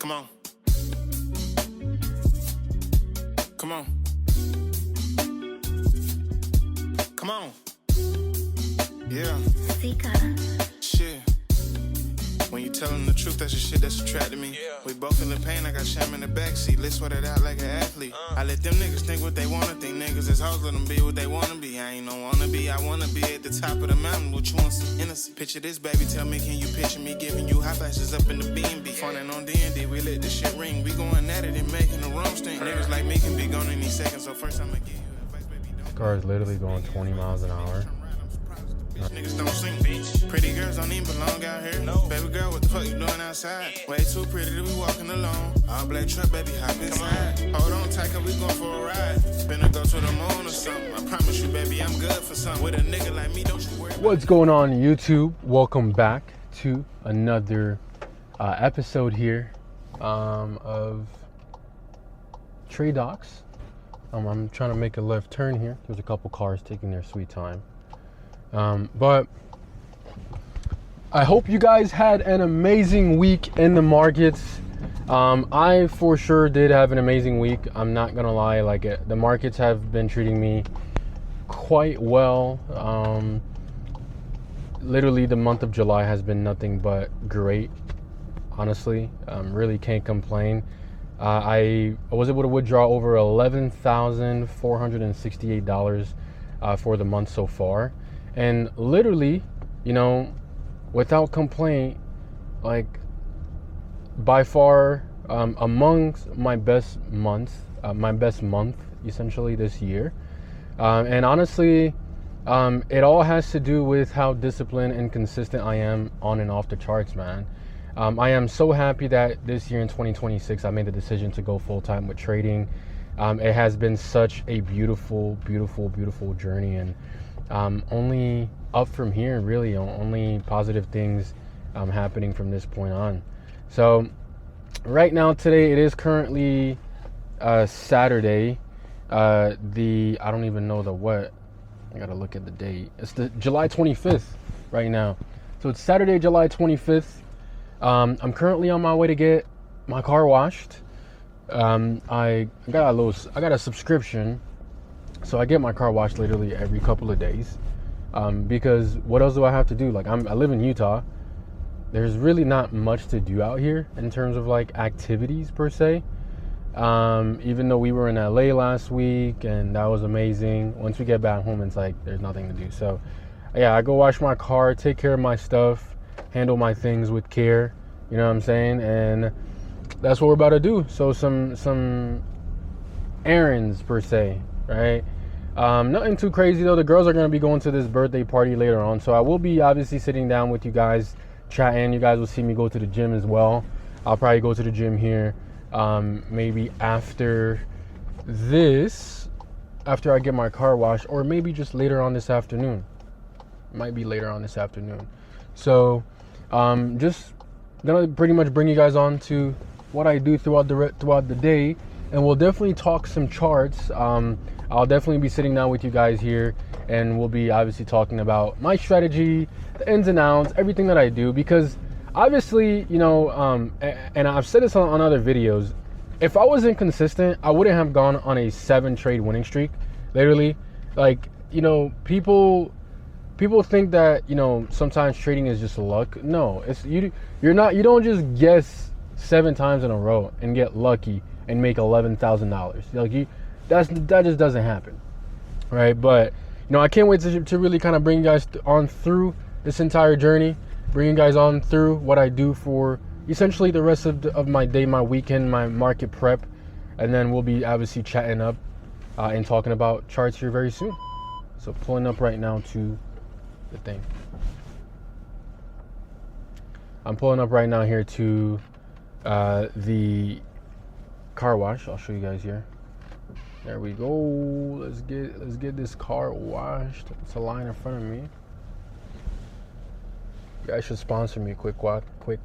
Come on. Come on. Come on. Yeah. Sika. Shit. When you tellin' the truth, that's the shit that's attracted me. Yeah. We both in the pain, I got sham in the backseat. Let's sweat it out like an athlete. I let them niggas think what they wanna think. Niggas is hoes, let them be what they wanna be. I ain't no wanna be, I wanna be at the top of the mountain. What you want, some innocent? Picture this, baby, tell me, can you picture me giving you hot flashes up in the B&B? Phoning on D&D, we let this shit ring. We going at it and making the room stink. Niggas like me can be gone any second, so first I'ma give you advice, baby. This car is literally going 20 miles an hour. Niggas don't sing, bitch. Pretty girls don't even belong out here. No. Baby girl, what the fuck you doing outside? Yeah. Way too pretty to be walking alone. All black truck, baby, hop inside. Hold on tight, cause we going for a ride. Finna go to the moon or something. I promise you, baby, I'm good for something. With a nigga like me, don't you worry. What's going on, YouTube? Welcome back to another episode here of Trade Docs. I'm trying to make a left turn here. There's a couple cars taking their sweet time. But I hope you guys had an amazing week in the markets. I for sure did have an amazing week. I'm not gonna lie, the markets have been treating me quite well. Literally the month of July has been nothing but great, honestly. Really can't complain. I was able to withdraw over $11,468 for the month so far. And literally, you know, without complaint, by far amongst my best month essentially this year. And honestly, it all has to do with how disciplined and consistent I am on and off the charts, man. I am so happy that this year in 2026, I made the decision to go full-time with trading. It has been such a beautiful, beautiful, beautiful journey, and only up from here, really. Only positive things happening from this point on. So right now, today, it is currently Saturday. I don't even know the what. I gotta look at the date. It's the July 25th right now. So it's Saturday, July 25th. I'm currently on my way to get my car washed. I got a subscription. So I get my car washed literally every couple of days, because what else do I have to do? I live in Utah. There's really not much to do out here in terms of activities per se. Even though we were in LA last week and that was amazing, once we get back home, it's there's nothing to do. So yeah, I go wash my car, take care of my stuff, handle my things with care. You know what I'm saying? And that's what we're about to do. So some errands per se. Right? Nothing too crazy though. The girls are going to be going to this birthday party later on, so I will be obviously sitting down with you guys, chatting. You guys will see me go to the gym as well. I'll probably go to the gym here maybe after I get my car washed, or maybe just later on this afternoon. Might be later on this afternoon. So just gonna pretty much bring you guys on to what I do throughout the day. And we'll definitely talk some charts. I'll definitely be sitting down with you guys here, and we'll be obviously talking about my strategy, the ins and outs, everything that I do. Because obviously, you know, and I've said this on other videos, if I was inconsistent, I wouldn't have gone on a 7-trade winning streak. Literally, you know, people think that, you know, sometimes trading is just luck. No, it's you don't just guess 7 times in a row and get lucky and make $11,000. That just doesn't happen, right? But you know, I can't wait to really kind of bring you guys on through this entire journey, bring you guys on through what I do for essentially the rest of my day, my weekend, my market prep, and then we'll be obviously chatting up and talking about charts here very soon. So pulling up right now to the thing. I'm pulling up right now here to the car wash. I'll show you guys here. There we go. Let's get this car washed. It's a line in front of me. You guys should sponsor me. Quick quack. I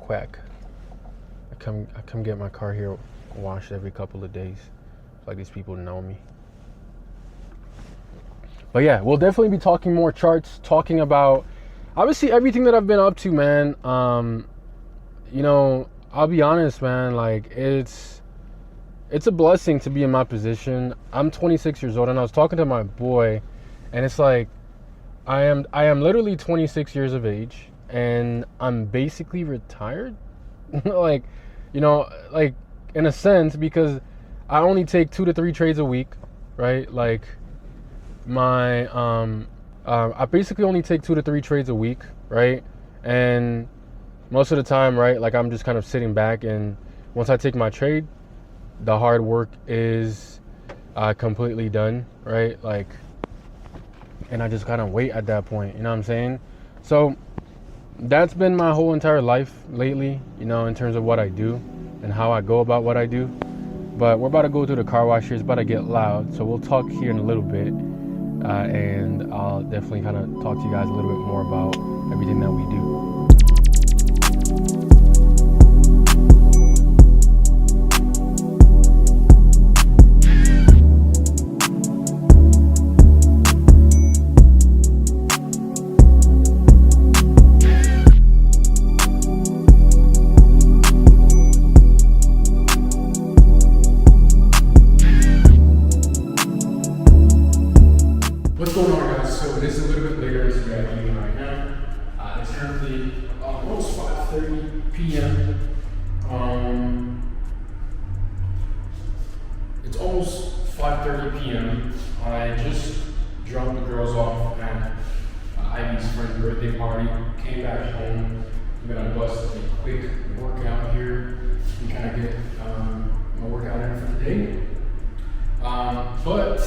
come get my car here washed every couple of days. It's like these people know me. But yeah, we'll definitely be talking more charts, talking about obviously everything that I've been up to, man. You know, I'll be honest, man, like it's a blessing to be in my position. I'm 26 years old, and I was talking to my boy, and it's like I am literally 26 years of age, and I'm basically retired. Like, like in a sense, because I only take 2 to 3 trades a week, right? Like my I basically only take 2 to 3 trades a week, right? And most of the time, right, like I'm just kind of sitting back, and once I take my trade, the hard work is completely done, right? Like, and I just kind of wait at that point, you know what I'm saying? So that's been my whole entire life lately, in terms of what I do and how I go about what I do. But we're about to go to the car wash here. It's about to get loud, so we'll talk here in a little bit, and I'll definitely kind of talk to you guys a little bit more about everything that we do. What's going on, guys? So this is a little bit later as we're at evening right now. It's currently almost 5:30 p.m. It's almost 5:30 p.m. I just dropped the girls off at Ivy's friend's birthday party. Came back home. I'm gonna bust a quick workout here and kind of get my workout in for the day. But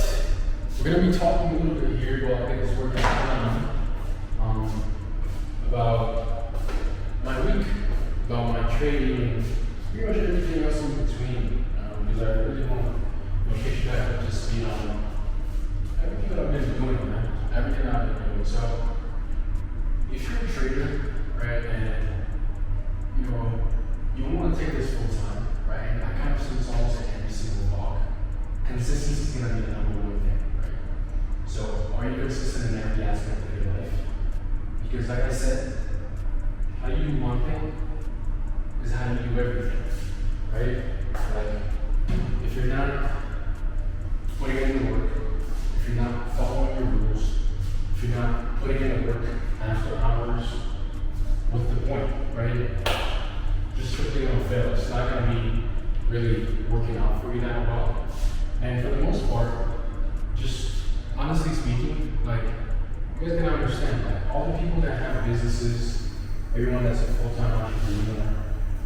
we're going to be talking a little bit here while I get this workout done about my week, about my trading, and pretty much everything else in between. Because I really want to get you guys up to speed on everything that I've been doing, man. Everything I've been doing. So, if you're a trader, right, and you want to take this full time, right, and I kind of see this almost in every single vlog. Consistency is going to be the number one thing. So, are you consistent in every aspect of your life? Because like I said, how you do one thing is how you do everything, right? Like, if you're not putting in the work, if you're not following your rules, if you're not putting in the work after hours, what's the point, right? Just simply gonna fail. It's not gonna be really working out for you that well. And for the most part, just honestly speaking, like, you guys gotta understand, like, all the people that have businesses, everyone that's a full-time entrepreneur,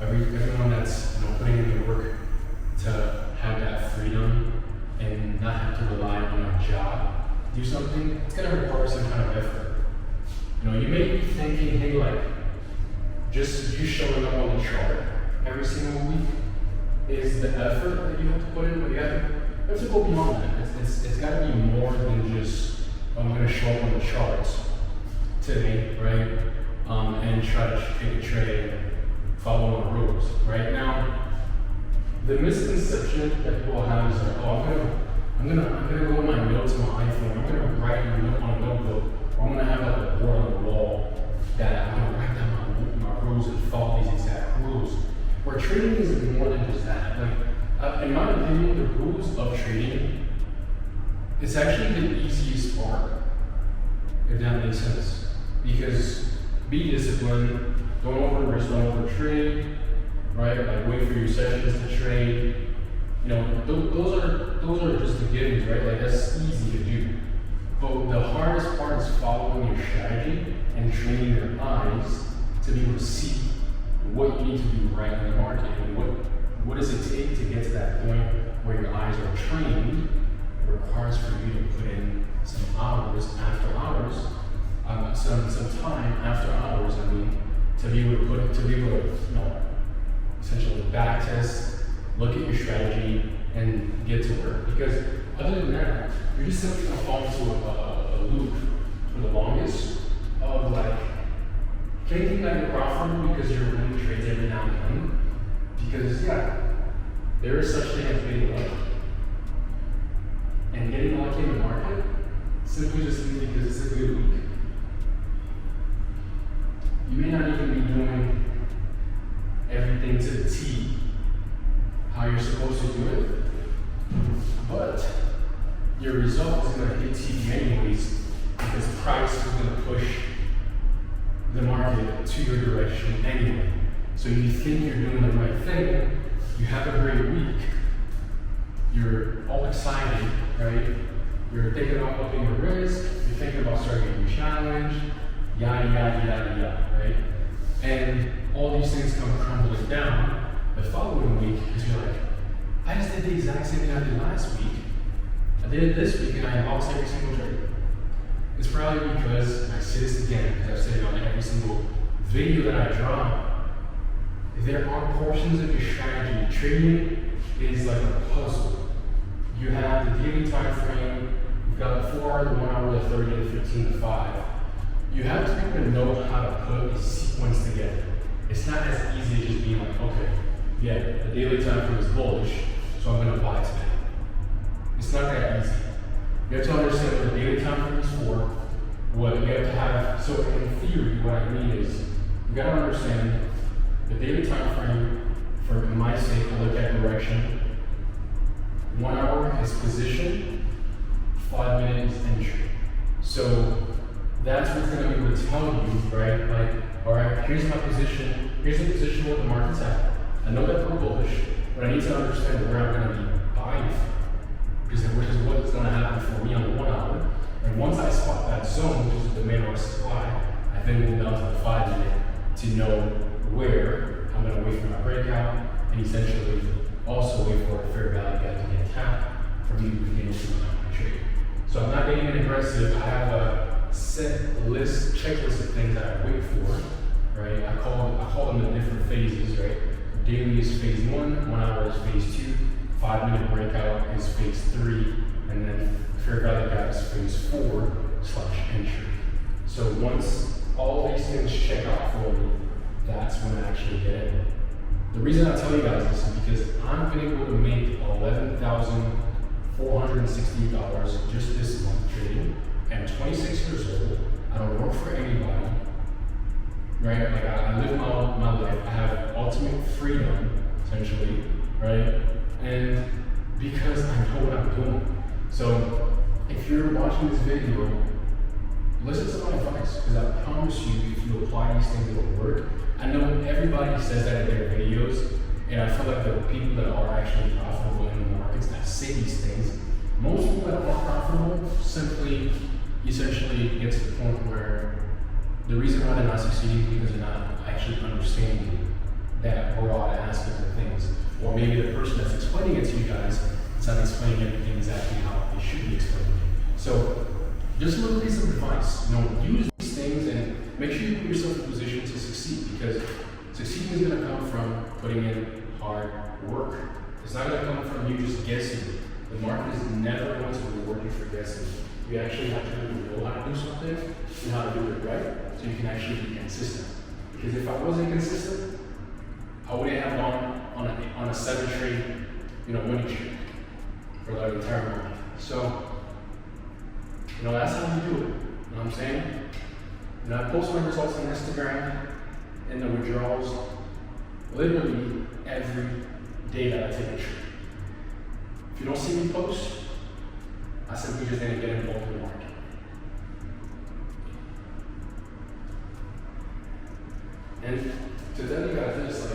everyone that's putting in the work to have that freedom and not have to rely on a job, do something, it's gonna require some kind of effort. You may be thinking, hey, like, just you showing up on the chart every single week is the effort that you have to put in, but you have to go beyond that. It's got to be more than just, I'm going to show up on the charts today, right? And try to take a trade, follow the rules. Right now, the misconception that people have is like, oh, I'm gonna go in my notes on my iPhone. I'm gonna write a note on a notebook, or I'm gonna have like a board on the wall that I'm gonna write down my rules and follow these exact rules. Where trading is more than just that. Like, in my opinion, the rules of trading, it's actually the easiest part, if that makes sense. Because be disciplined, don't over risk, don't over trade, right? Like, wait for your sessions to trade. Those are just the givens, right? Like, that's easy to do. But the hardest part is following your strategy and training your eyes to be able to see what you need to do right in the market, and what does it take to get to that point where your eyes are trained. It requires for you to put in some hours after hours, some time after hours. To be able to essentially back test, look at your strategy, and get to work. Because other than that, you're just simply gonna fall into a loop for the longest of like thinking that you're profitable because you're winning trades every now and then. Because there is such thing as getting lucky. And getting lucky in the market simply just means because it's a good week. You may not even be doing every everything to the T, how you're supposed to do it, but your result is going to hit TV anyways, because price is going to push the market to your direction anyway. So you think you're doing the right thing, you have a great week, you're all excited, right? You're thinking about upping your risk, you're thinking about starting a new challenge, yada, yada, yada, yada, right? And all these things come crumbling down the following week because you're like, I just did the exact same thing I did last week. I did it this week and I lost every single trade. It's probably because, and I say this again because I've said it on every single video that I drop, there are portions of your strategy. Trading is like a puzzle. You have the daily time frame, you've got the 4 hour, the 1 hour, the 30, the 15, the 5. You have to kind of know how to put a sequence together. It's not as easy as just being like, okay, yeah, the daily time frame is bullish, so I'm going to buy today. It's not that easy. You have to understand what the daily time frame is for. What you have to have, so in theory, what I mean is, you got to understand the daily time frame. For my sake, I look at direction. 1 hour is position, 5 minutes is entry. So that's what's going to be able to tell you, right? Like, all right, here's my position. Here's the position where the market's at. I know that we're bullish, but I need to understand where I'm going to be buying from, which is what's going to happen for me on the 1 hour. And once I spot that zone, which is the demand or supply, I then move down to the 5 minute to know where I'm going to wait for my breakout and essentially also wait for a fair value gap to get tapped for me to begin to my trade. So I'm not getting aggressive. I have a set list, checklist of things that I wait for, right? I call them the different phases, right? Daily is phase 1 hour is phase 2, 5 minute breakout is phase 3, and then fair value gap is phase 4/entry. So once all these things check out for me, that's when I actually get in. The reason I tell you guys this is because I've been able to make $11,460 just this month trading. I'm 26 years old. I don't work for anybody, right? Like I live my life. I have ultimate freedom, essentially, right? And because I know what I'm doing. So if you're watching this video, listen to my advice, because I promise you, if you apply these things, it will work. I know everybody says that in their videos, and I feel like the people that are actually profitable in the markets that say these things, most people that are profitable simply, essentially get to the point where the reason why they're not succeeding is because they're not actually understanding that broad aspect of things. Or maybe the person that's explaining it to you guys is not explaining everything exactly how they should be explaining it. So just a little piece of advice, use these things and make sure you put yourself in a position to succeed, because succeeding is going to come from putting in hard work. It's not going to come from you just guessing. The market is never going to reward you for guessing. You actually have to know how to do something and how to do it right, so you can actually be consistent. Because if I wasn't consistent, I wouldn't have gone on a 7 trade, winning streak for the entire month. So, that's how you do it. You know what I'm saying? I post my results on Instagram and the withdrawals literally every day that I take a trade. If you don't see me post, I simply just didn't get involved in the market. And to tell you guys this,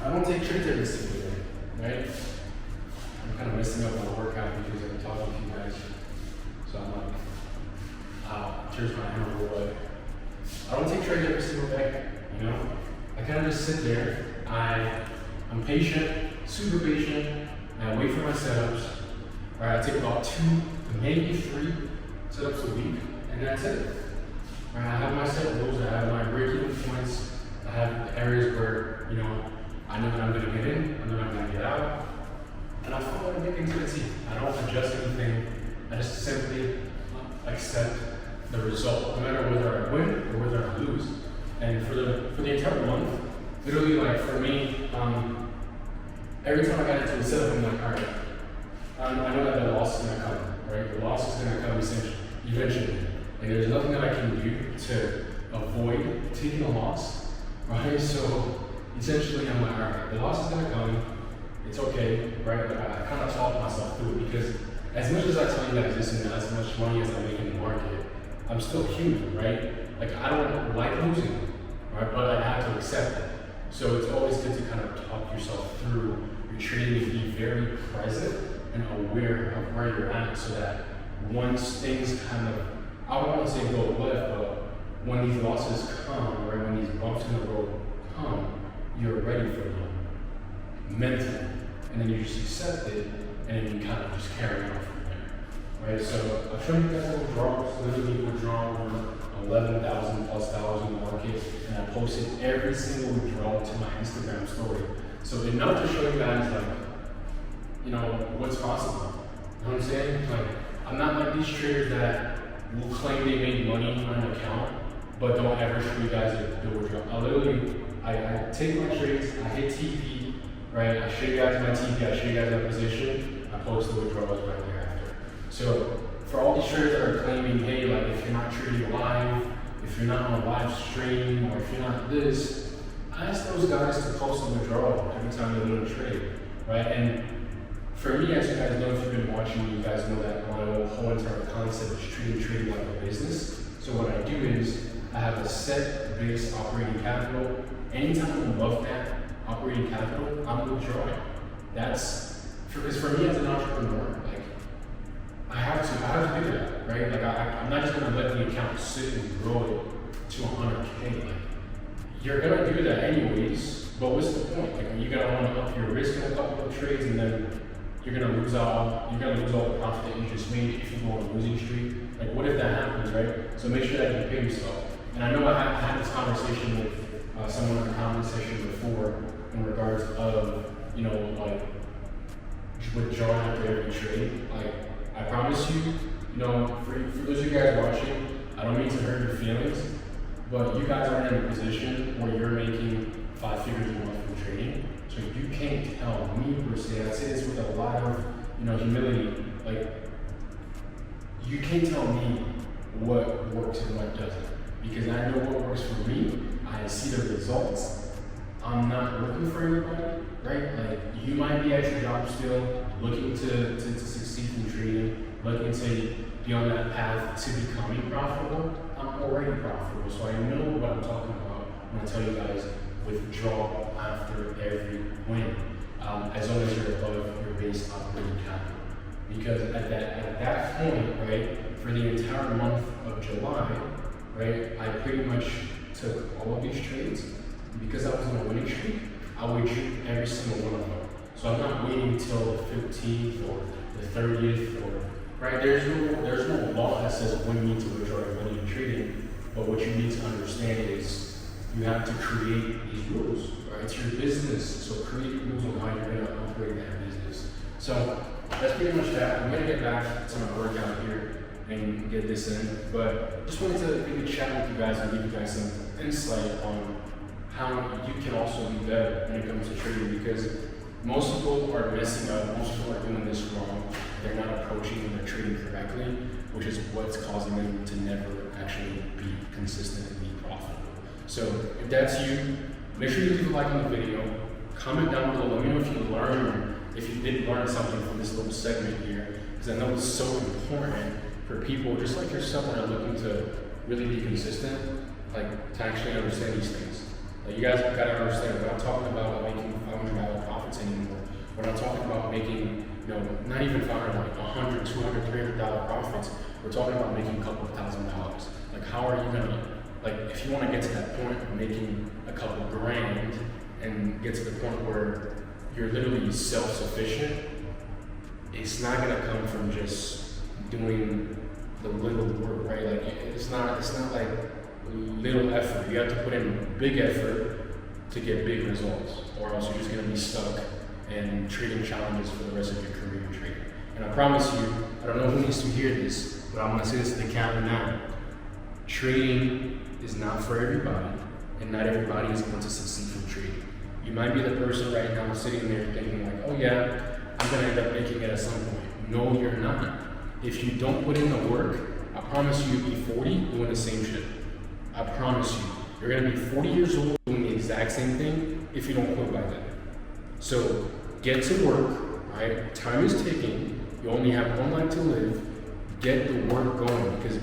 I don't take trades every single day, right? I'm kind of messing up my workout because I'm talking to you guys. So I'm like, here's my hammer, but I don't take trades every single day, I kind of just sit there. I'm patient, super patient, and I wait for my setups. Right, I take about 2 to maybe 3 setups a week, and that's it. Right, I have my set rules, I have my break-even points, I have areas where, I know that I'm going to get in, I know that I'm going to get out, and I follow everything to the T. I don't adjust anything, I just simply accept the result, no matter whether I win or whether I lose. And for the entire month, literally, for me, every time I got into a setup, I'm like, all right, I know that the loss is going to come, right? The loss is going to come eventually. And there's nothing that I can do to avoid taking a loss, right? So essentially I'm like, all right, the loss is gonna come. It's okay, right? Like, I kind of talk myself through it because as much as I tell you guys this and as much money as I make in the market, I'm still human, right? Like I don't like losing, right? But I have to accept it. So it's always good to kind of talk yourself through your trading and be very present and aware of where you're at so that once things kind of, I don't want to say go left, but when these losses come, right, when these bumps in the road come, you're ready for them mentally. And then you just accept it and then you kind of just carry on from there, right? So I'll show you guys a withdrawal. Literally withdrawn over 11,000 plus dollars in the market, and I posted every single withdrawal to my Instagram story. So enough to show you guys like, you know, what's possible. You know what I'm saying? Like, I'm not like these traders that will claim they made money on an account, but don't ever show you guys the withdrawal. I literally, I take my trades, I hit TP, right? I show you guys my TP, I show you guys my position, I post the withdrawals right thereafter. So for all these traders that are claiming, hey, like if you're not trading live, if you're not on a live stream, or if you're not this, I ask those guys to post a withdrawal every time they do a trade, right? And for me, as you guys know, if you've been watching me, you guys know that my whole entire concept is trading like a business. So what I do is I have a set base operating capital. Anytime I'm above that operating capital, I'm withdrawing. That's because for me as an entrepreneur, like I have to do that, right? Like I'm not just gonna let the account sit and grow it to 100K. Like you're gonna do that anyways, but what's the point? Like you gotta want to up your risk in a couple of trades, and then you're gonna lose all the profit that you just made if you go on a losing streak. Like what if that happens, right? So make sure that you pay yourself. And I know I have had this conversation with someone in the comment section before in regards of, you know, like withdrawing after every trade. Like I promise you, you know, for those of you guys watching, I don't mean to hurt your feelings, but you guys are in a position where you're making 5 figures a month from trading. So you can't tell me per se, I say this with a lot of, you know, humility, like you can't tell me what works and what doesn't. Because I know what works for me, I see the results. I'm not looking for anybody, right? Like you might be at your job still, looking to succeed in trading, looking to be on that path to becoming profitable. I'm already profitable, so I know what I'm talking about when I tell you guys withdraw after every win, as long as you're above your base operating capital. Because at that point, right, for the entire month of July, right, I pretty much took all of these trades. Because I was in a winning streak, I would treat every single one of them. So I'm not waiting until the 15th or the 30th or, right, there's no law that says when you need to withdraw your money in trading, but what you need to understand is you have to create these rules, right? It's your business, so create rules on how you're gonna operate that business. So that's pretty much that. I'm gonna get back to my workout here and get this in, but just wanted to maybe chat with you guys and give you guys some insight on how you can also be better when it comes to trading, because most people are messing up, most people are doing this wrong. They're not approaching their trading correctly, which is what's causing them to never actually be consistent and be profitable. So if that's you, make sure you leave a like on the video, comment down below, let me know if you learned or if you did learn something from this little segment here, because I know it's so important for people just like yourself that are looking to really be consistent, like to actually understand these things. Like you guys gotta understand, we're not talking about making $500 profits anymore. We're not talking about making, you know, not even $500, like $100, $200, $300 profits. We're talking about making a couple of $1,000s. Like how are you gonna, like if you wanna get to that point of making a couple grand and get to the point where you're literally self-sufficient, it's not gonna come from just doing the little work, right? Like it's not like little effort. You have to put in big effort to get big results, or else you're just gonna be stuck in trading challenges for the rest of your career in trading. And I promise you, I don't know who needs to hear this, but I'm gonna say this to the camera now. Trading is not for everybody, and not everybody is going to succeed from trading. You might be the person right now sitting there thinking like, oh yeah, I'm gonna end up making it at some point. No, you're not. If you don't put in the work, I promise you, you'll be 40 doing the same shit. I promise you. You're gonna be 40 years old doing the exact same thing if you don't quit by then. So get to work, right? Time is ticking. You only have one life to live. Get the work going. Because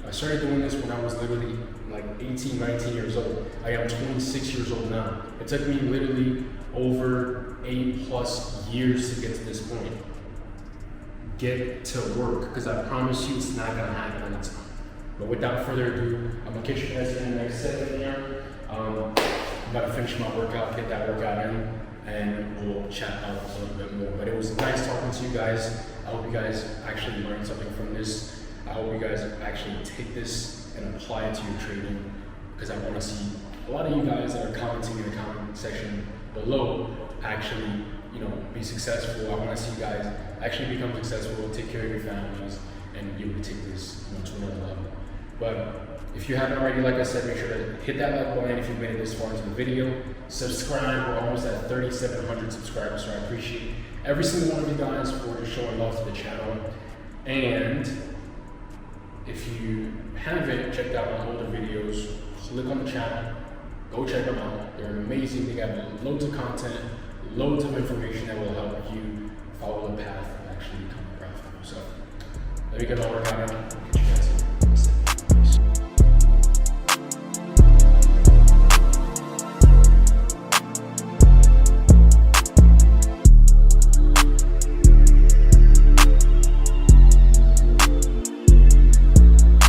I started doing this when I was literally like 18, 19 years old. I am 26 years old now. It took me literally over 8+ years to get to this point. Get to work, because I promise you it's not gonna happen on its own. But without further ado, I'm gonna catch you guys in the next segment here. I'm about to finish my workout, get that workout in, and we'll chat out a little bit more. But it was nice talking to you guys. I hope you guys actually learned something from this. I hope you guys actually take this and apply it to your trading, because I want to see a lot of you guys that are commenting in the comment section below actually, be successful. I want to see you guys actually become successful, take care of your families, and you will take this to another level. But if you haven't already, like I said, make sure to hit that like button if you've made it this far into the video. Subscribe. We're almost at 3,700 subscribers, so I appreciate every single one of you guys for showing love to the channel. And if you haven't checked out my older videos, click on the channel, go check them out. They're amazing. They have loads of content, loads of information that will help you follow the path of actually becoming profitable. So let me get my workout in.